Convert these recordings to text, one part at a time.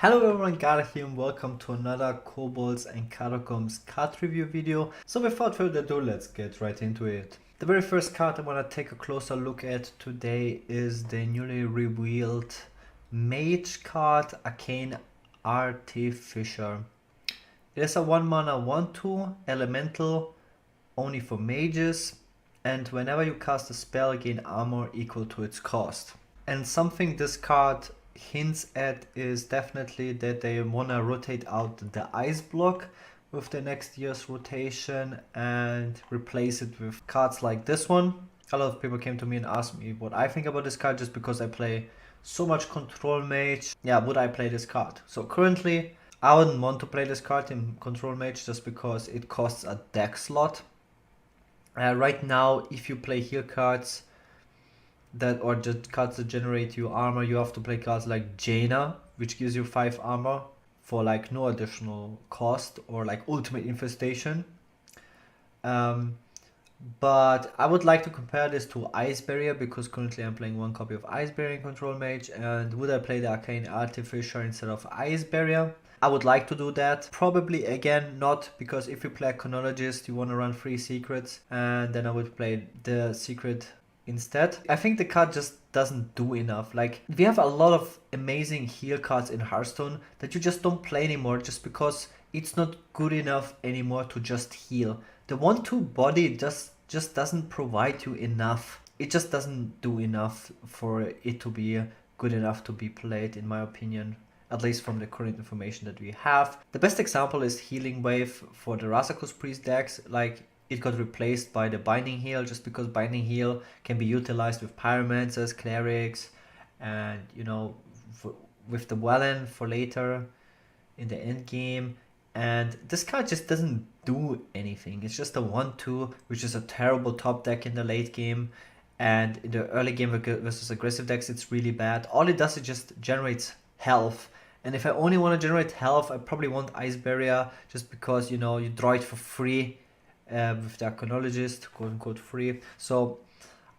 Hello everyone, Gaara here and welcome to another Kobolds and Catacombs card review video. So without further ado, let's get right into it. The very first card I want to take a closer look at today is the newly revealed Mage card, Akane Artificer. It is a 1 mana 1/2 elemental only for mages, and whenever you cast a spell, gain armor equal to its cost. And something this card hints at is definitely that they want to rotate out the ice block with the next year's rotation and replace it with cards like this one. A lot of people came to me and asked me what I think about this card just because I play so much control mage. Yeah, would I play this card? So currently I wouldn't want to play this card in control mage just because it costs a deck slot. Right now, if you play heal cards or just cards that generate you armor, you have to play cards like Jaina, which gives you 5 armor for like no additional cost, or like Ultimate Infestation. But I would like to compare this to Ice Barrier because currently I'm playing one copy of Ice Barrier in Control Mage, and would I play the Arcane Artificer instead of Ice Barrier? I would like to do that. Probably again not, because if you play a Chronologist you want to run 3 secrets, and then I would play the secret instead. I think the card just doesn't do enough. Like, we have a lot of amazing heal cards in Hearthstone that you just don't play anymore just because it's not good enough anymore to just heal. The 1/2 body just doesn't provide you enough. It just doesn't do enough for it to be good enough to be played, in my opinion. At least from the current information that we have. The best example is Healing Wave for the Razakus Priest decks. Like, it got replaced by the Binding Heal just because Binding Heal can be utilized with Pyromancers, Clerics, and with the Wellen for later in the end game. And this card just doesn't do anything. It's just a 1/2, which is a terrible top deck in the late game. And in the early game versus aggressive decks, it's really bad. All it does is just generates health. And if I only want to generate health, I probably want Ice Barrier just because, you draw it for free with the Archaeologist, quote unquote free. So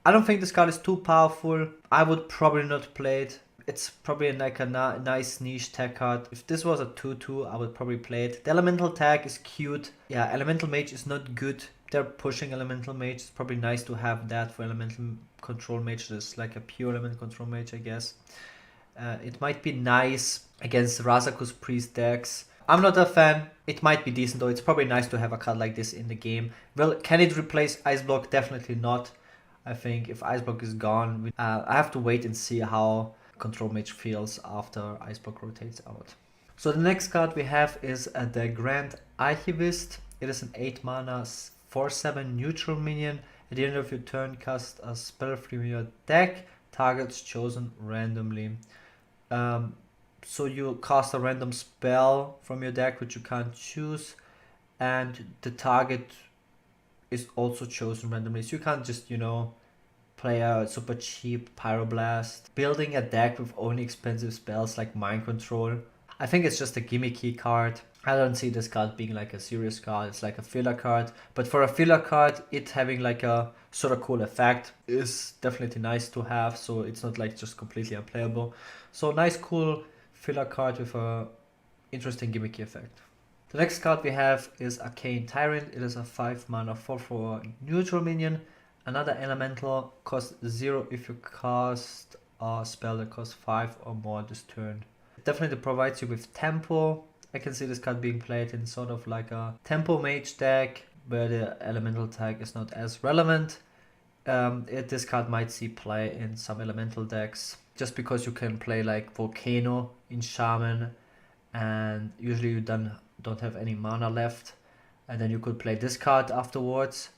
I don't think this card is too powerful. I would probably not play it. It's probably like a nice niche tech card. If this was a 2/2, I would probably play it. The Elemental tag is cute. Yeah, Elemental Mage is not good. They're pushing Elemental Mage. It's probably nice to have that for Elemental Control Mage. There's like a pure Elemental Control Mage, I guess. It might be nice against Razakus Priest decks. I'm not a fan. It might be decent though. It's probably nice to have a card like this in the game. Well, can it replace Ice Block? Definitely not. I think if Ice Block is gone, I have to wait and see how Control Mage feels after Ice Block rotates out. So the next card we have is the Grand Archivist. It is an 8 mana 4/7 neutral minion. At the end of your turn, cast a spell from your deck. Targets chosen randomly. So you cast a random spell from your deck which you can't choose, and the target is also chosen randomly. So you can't just, play a super cheap Pyroblast. Building a deck with only expensive spells like Mind Control, I think it's just a gimmicky card. I don't see this card being like a serious card. It's like a filler card. But for a filler card, it having like a sort of cool effect is definitely nice to have. So it's not like just completely unplayable. So nice, cool filler card with a interesting gimmicky effect. The next card we have is Arcane Tyrant. It is a 5 mana 4/4 neutral minion. Another elemental, costs 0 if you cast a spell that costs 5 or more this turn. It definitely provides you with tempo. I can see this card being played in sort of like a tempo mage deck where the elemental tag is not as relevant. This card might see play in some elemental decks just because you can play like Volcano in Shaman, and usually you don't have any mana left, and then you could play this card afterwards,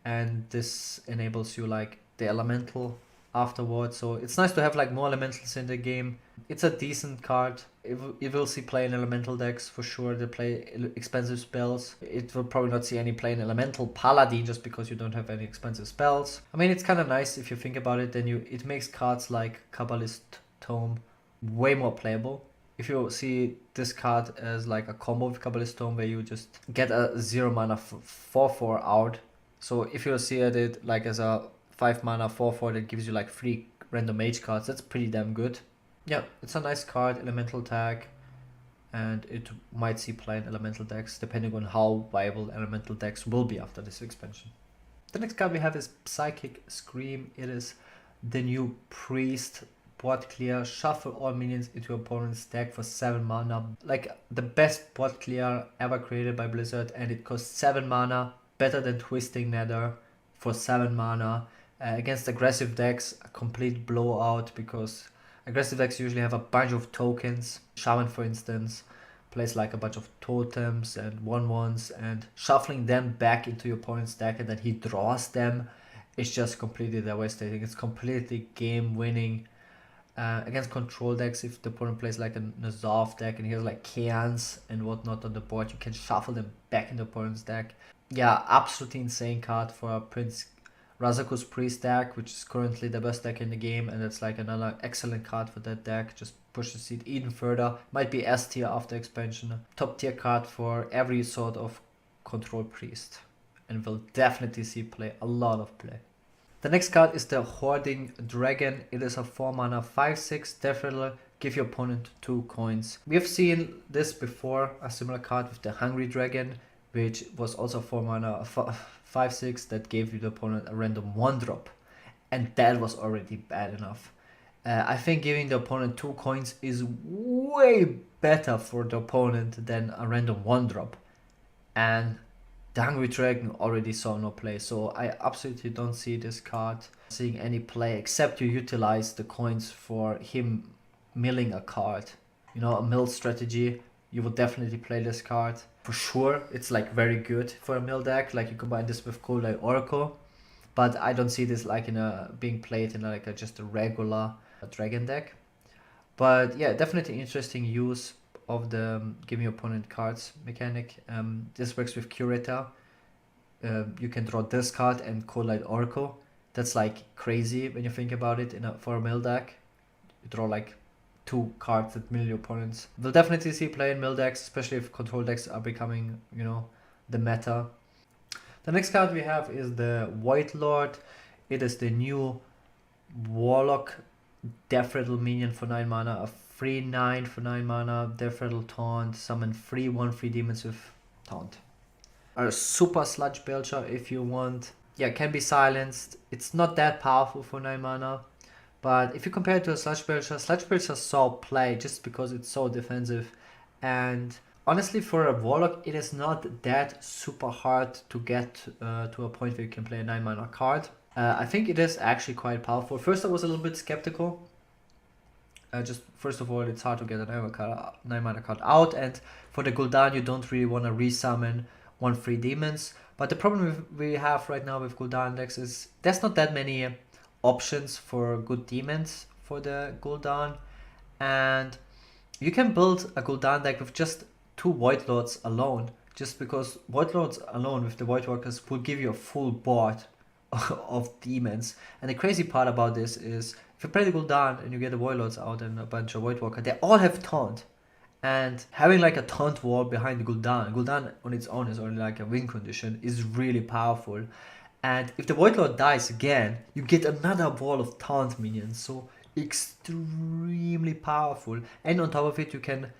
and this enables you like the elemental afterwards. So it's nice to have like more elementals in the game. It's a decent card. It will see play in elemental decks for sure. They play expensive spells. It will probably not see any play in elemental Paladin just because you don't have any expensive spells. I mean, it's kind of nice if you think about it. Then it makes cards like Kabbalist Tome way more playable. If you see this card as like a combo with Kabbalist Tome where you just get a 0 mana 4/4 out. So if you see it like as a 5 mana 4/4 that gives you like 3 random mage cards, that's pretty damn good. Yeah, it's a nice card, elemental tag. and it might see play in elemental decks depending on how viable elemental decks will be after this expansion. The next card we have is Psychic Scream. It is the new priest. Board clear, shuffle all minions into opponent's deck for 7 mana. Like the best board clear ever created by Blizzard, and it costs 7 mana, better than Twisting Nether for 7 mana. Against aggressive decks, a complete blowout, because aggressive decks usually have a bunch of tokens. Shaman, for instance, plays like a bunch of totems and 1/1s, and shuffling them back into your opponent's deck and then he draws them is just completely devastating. It's completely game winning. Against control decks, if the opponent plays like a Nazov deck and he has like Keans and whatnot on the board, you can shuffle them back in the opponent's deck. Yeah, absolutely insane card for a Prince Razaku's Priest deck, which is currently the best deck in the game, and it's like another excellent card for that deck. Just pushes it even further. Might be S tier after expansion. Top tier card for every sort of control priest, and will definitely see play, a lot of play. The next card is the Hoarding Dragon. It is a 4 mana 5/6 Death Rattle. Give your opponent 2 coins. We have seen this before, a similar card with the Hungry Dragon, which was also 4 mana 5/6 that gave the opponent a random 1-drop. And that was already bad enough. I think giving the opponent 2 coins is way better for the opponent than a random 1-drop. And the Hungry Dragon already saw no play, so I absolutely don't see this card seeing any play, except you utilize the coins for him milling a card. You know, a mill strategy, you would definitely play this card. For sure, it's like very good for a mill deck, like you combine this with Kobolds Oracle, but I don't see this like in a being played in like just a regular dragon deck. But yeah, definitely interesting use of the give your opponent cards mechanic. This works with Curator. You can draw this card and Kobolds Oracle. That's like crazy when you think about it for a mill deck. You draw like 2 cards that mill your opponents. We'll definitely see play in mill decks, especially if control decks are becoming, you know, the meta. The next card we have is the White Lord. It is the new Warlock Death Rattle minion for 9 mana, a free 9 for 9 mana, Death Rattle Taunt, summon 3/1/3 demons with Taunt. A super Sludge Belcher if you want. Yeah, can be silenced. It's not that powerful for 9 mana, but if you compare it to a Sludge Belcher saw play just because it's so defensive. And honestly, for a Warlock, it is not that super hard to get to a point where you can play a 9 mana card. I think it is actually quite powerful. First I was a little bit skeptical. Just first of all, it's hard to get a 9 mana card out, and for the Gul'dan you don't really want to resummon 1/3 demons. But the problem we have right now with Gul'dan decks is there's not that many options for good demons for the Gul'dan, and you can build a Gul'dan deck with just 2 Void Lords alone, just because Void Lords alone with the Void Walkers will give you a full board of demons. And the crazy part about this is if you play the Gul'dan and you get the Void Lords out and a bunch of Void Walker, they all have taunt. And having like a taunt wall behind the Gul'dan on its own is only like a win condition, is really powerful. And if the Void Lord dies again, you get another wall of taunt minions, so extremely powerful. And on top of it, you can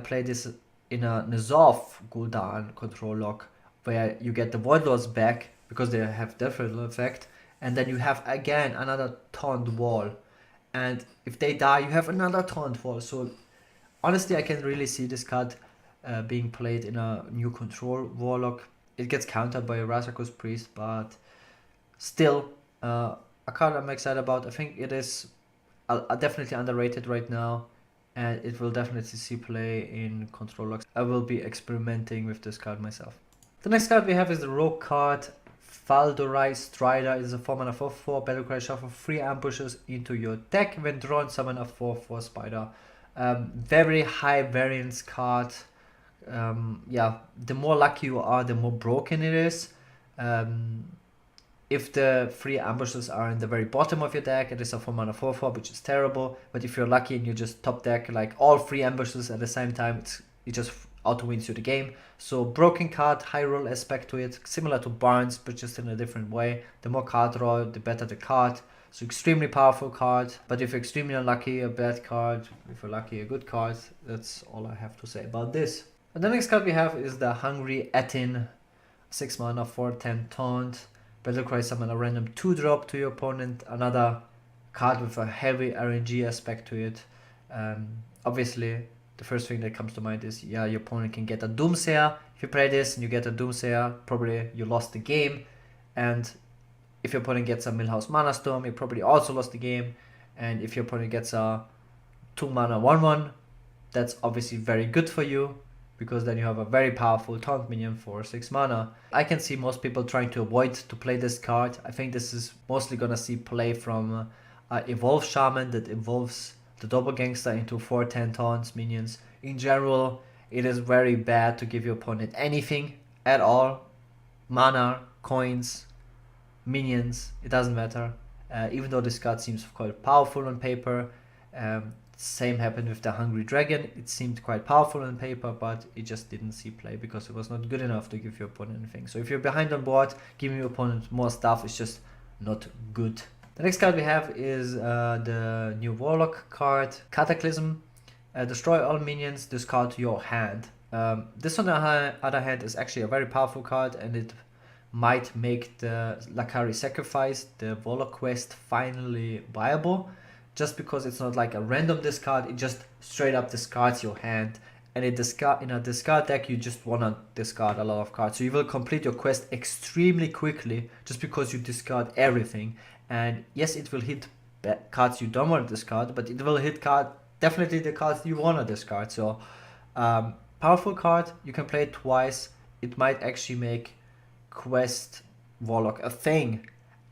play this in a Nazov Gul'dan control lock, where you get the Void Lords back because they have Death Rattle effect, and then you have again another taunt wall, and if they die you have another taunt wall. So honestly, I can really see this card being played in a new control Warlock. It gets countered by a Razaku's Priest, but still a card I'm excited about. I think it is definitely underrated right now, and it will definitely see play in control locks. I will be experimenting with this card myself. The next card we have is the Rogue card, Faldorai Strider. It is a 4 mana 4/4 battlecry. Shuffle 3 ambushes into your deck. When drawn, summon a 4/4 spider. Very high variance card. Yeah, the more lucky you are, the more broken it is. If the 3 ambushes are in the very bottom of your deck, it is a 4 mana 4/4, which is terrible. But if you're lucky and you just top deck like all 3 ambushes at the same time, it just auto wins you the game. So broken card, high roll aspect to it, similar to Barnes, but just in a different way. The more card draw, the better the card. So extremely powerful card, but if you're extremely unlucky, a bad card. If you're lucky, a good card. That's all I have to say about this. And the next card we have is the Hungry Atin, 6 mana, 4/10 taunt. Battlecry summon a random 2-drop to your opponent. Another card with a heavy RNG aspect to it. Obviously, the first thing that comes to mind is, yeah, your opponent can get a Doomsayer. If you play this and you get a Doomsayer, probably you lost the game. And if your opponent gets a Millhouse Mana Storm, you probably also lost the game. And if your opponent gets a 2 mana 1/1, that's obviously very good for you, because then you have a very powerful taunt minion for 6 mana. I can see most people trying to avoid to play this card. I think this is mostly gonna see play from Evolve Shaman that evolves the Doppelgangster into 4/10 taunts minions. In general, it is very bad to give your opponent anything at all. Mana, coins, minions, it doesn't matter. Even though this card seems quite powerful on paper. Same happened with the Hungry Dragon. It seemed quite powerful on paper, but it just didn't see play because it was not good enough to give your opponent anything. So if you're behind on board, giving your opponent more stuff is just not good. The next card we have is the new Warlock card, Cataclysm. Destroy all minions, discard your hand. This on the other hand is actually a very powerful card, and it might make the Lakari Sacrifice, the Warlock quest, finally viable. Just because it's not like a random discard, it just straight up discards your hand. And in a discard deck, you just want to discard a lot of cards. So you will complete your quest extremely quickly just because you discard everything. And yes, it will hit cards you don't want to discard, but it will hit definitely the cards you want to discard. So powerful card, you can play it twice. It might actually make quest Warlock a thing.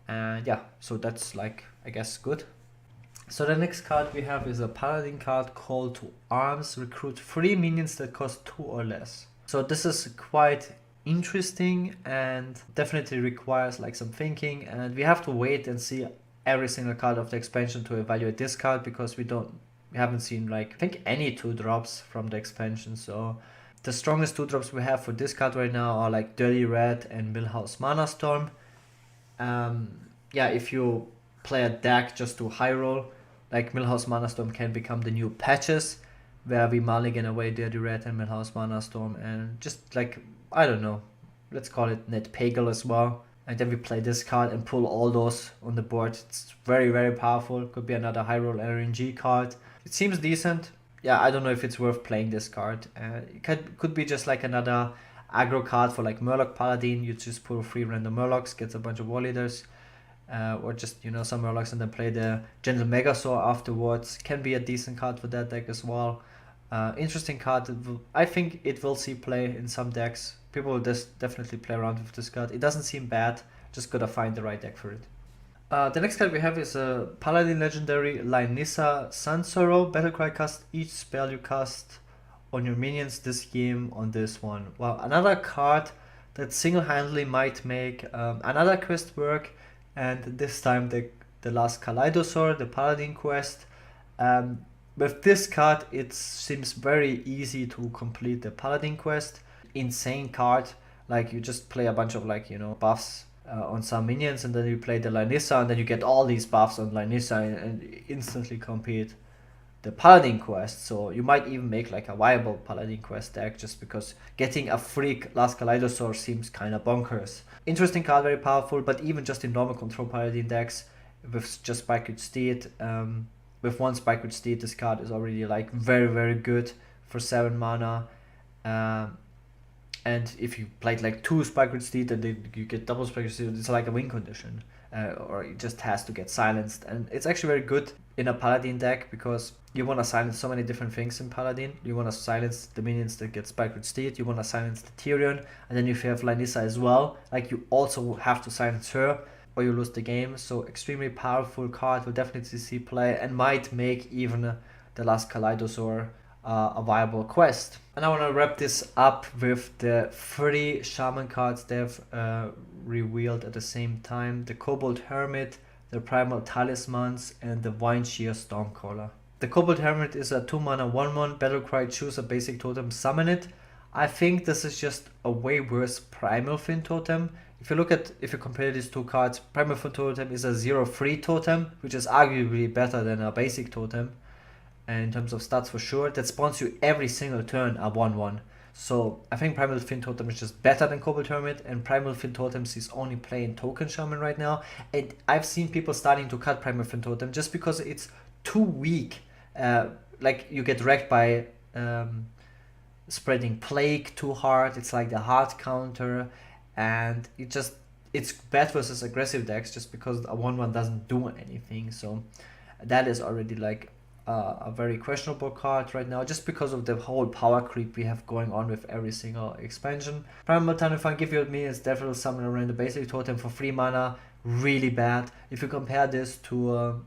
And yeah, so that's like, I guess, good. So the next card we have is a Paladin card, Call to Arms. Recruit 3 minions that cost 2 or less. So this is quite interesting and definitely requires like some thinking, and we have to wait and see every single card of the expansion to evaluate this card, because we haven't seen like, I think, any 2-drops from the expansion. So the strongest 2-drops we have for this card right now are like Dirty Red and Millhouse Mana Storm. Yeah, if you play a deck just to high roll, like Millhouse Mana Storm can become the new Patches, where we mulligan away Dirty Red and Millhouse Mana Storm, and just like, I don't know, let's call it Net Pagel as well. And then we play this card and pull all those on the board. It's very, very powerful. Could be another high roll RNG card. It seems decent. Yeah, I don't know if it's worth playing this card. It could be just like another aggro card for like Murloc Paladin. You just pull 3 random Murlocs, gets a bunch of War Leaders. Or just, you know, some Murlocs and then play the Gentle Megasaur afterwards. Can be a decent card for that deck as well. Interesting card. I think it will see play in some decks. People will definitely play around with this card. It doesn't seem bad, just gotta find the right deck for it. The next card we have is a Paladin Legendary Lynissa Sunsorrow. Battlecry, cast each spell you cast on your minions this game on this one. Well, another card that single-handedly might make another quest work. And this time the last Kaleidosaur, the Paladin quest. With this card, it seems very easy to complete the Paladin quest. Insane card, like you just play a bunch of like, you know, buffs on some minions, and then you play the Lynissa, and then you get all these buffs on Lynissa and instantly complete the Paladin quest. So you might even make like a viable Paladin quest deck, just because getting a freak last Kaleidosaur seems kind of bonkers. Interesting card, very powerful, but even just in normal control Paladin decks with just Spikered Steed, with 1 Spikered Steed, this card is already like very, very good for 7 mana. And if you played like 2 Spikered Steed, then you get double Spikered Steed, it's like a win condition. Or it just has to get silenced. And it's actually very good in a Paladin deck, because you want to silence so many different things in Paladin. You want to silence the minions that get Spikered Steed, you want to silence the Tyrion, and then if you have Lynissa as well, like you also have to silence her or you lose the game. So extremely powerful card, will definitely see play and might make even the last Kaleidosaur a viable quest. And I want to wrap this up with the 3 Shaman cards they've revealed at the same time: the Kobold Hermit, the Primal Talismans, and the Wineshear Stormcaller. The Kobold Hermit is a 2 mana 1/1 battlecry, choose a basic totem, summon it. I think this is just a way worse Primal Fin totem. if you compare these two cards, Primal Fin Totem is a 0-3 totem, which is arguably better than a basic totem. And in terms of stats for sure, that spawns you every single turn a 1-1. So I think Primal Fin Totem is just better than Kobold Hermit, and Primal Fin Totems is only playing Token Shaman right now. And I've seen people starting to cut Primal Fin Totem just because it's too weak. Like you get wrecked by spreading Plague too hard. It's like the hard counter, and it's bad versus aggressive decks just because a 1-1 doesn't do anything. So that is already like a very questionable card right now, just because of the whole power creep we have going on with every single expansion. Primal Tanifan, give you me as Devil Summon around the basic totem for 3 mana, really bad. If you compare this to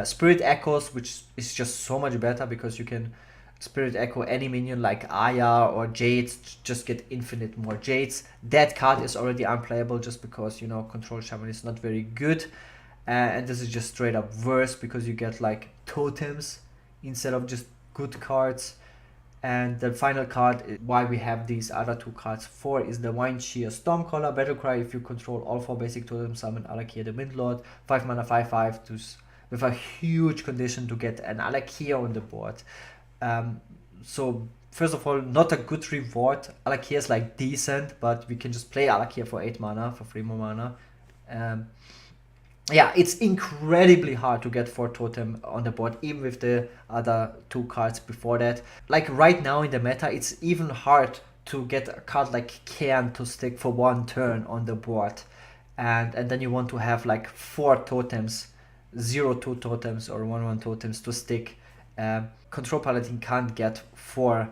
Spirit Echoes, which is just so much better because you can Spirit Echo any minion like Aya or Jades, just get infinite more Jades. That card is already unplayable just because, you know, Control Shaman is not very good. And this is just straight up worse because you get like totems instead of just good cards. And the final card, why we have these other two cards for, is the Wind Shear Stormcaller Battlecry. If you control all 4 basic totems, summon Alakia the Windlord, 5 mana 5/5 with a huge condition to get an Alakia on the board. So first of all, not a good reward. Alakia is like decent, but we can just play Alakia for 8 mana, for 3 more mana. Yeah, it's incredibly hard to get 4 totem on the board, even with the other 2 cards before that. Like right now in the meta, it's even hard to get a card like Cairn to stick for 1 turn on the board. And then you want to have like 4 totems, 0-2 totems or 1-1 totems to stick. Control Paladin can't get 4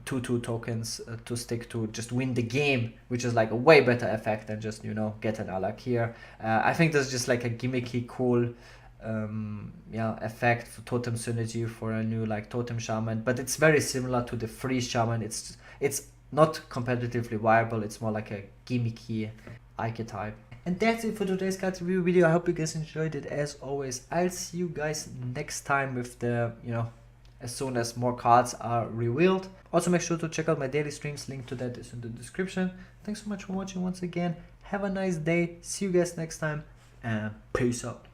2-2 tokens to stick to just win the game, which is like a way better effect than just, you know, get an Alak here. I think that's just like a gimmicky cool effect for totem synergy for a new like totem shaman, but it's very similar to the free shaman. It's not competitively viable, it's more like a gimmicky archetype. And that's it for today's card review video. I hope you guys enjoyed it. As always, I'll see you guys next time with the, you know, as soon as more cards are revealed. Also make sure to check out my daily streams, link to that is in the description. Thanks so much for watching once again. Have a nice day, see you guys next time, and peace out.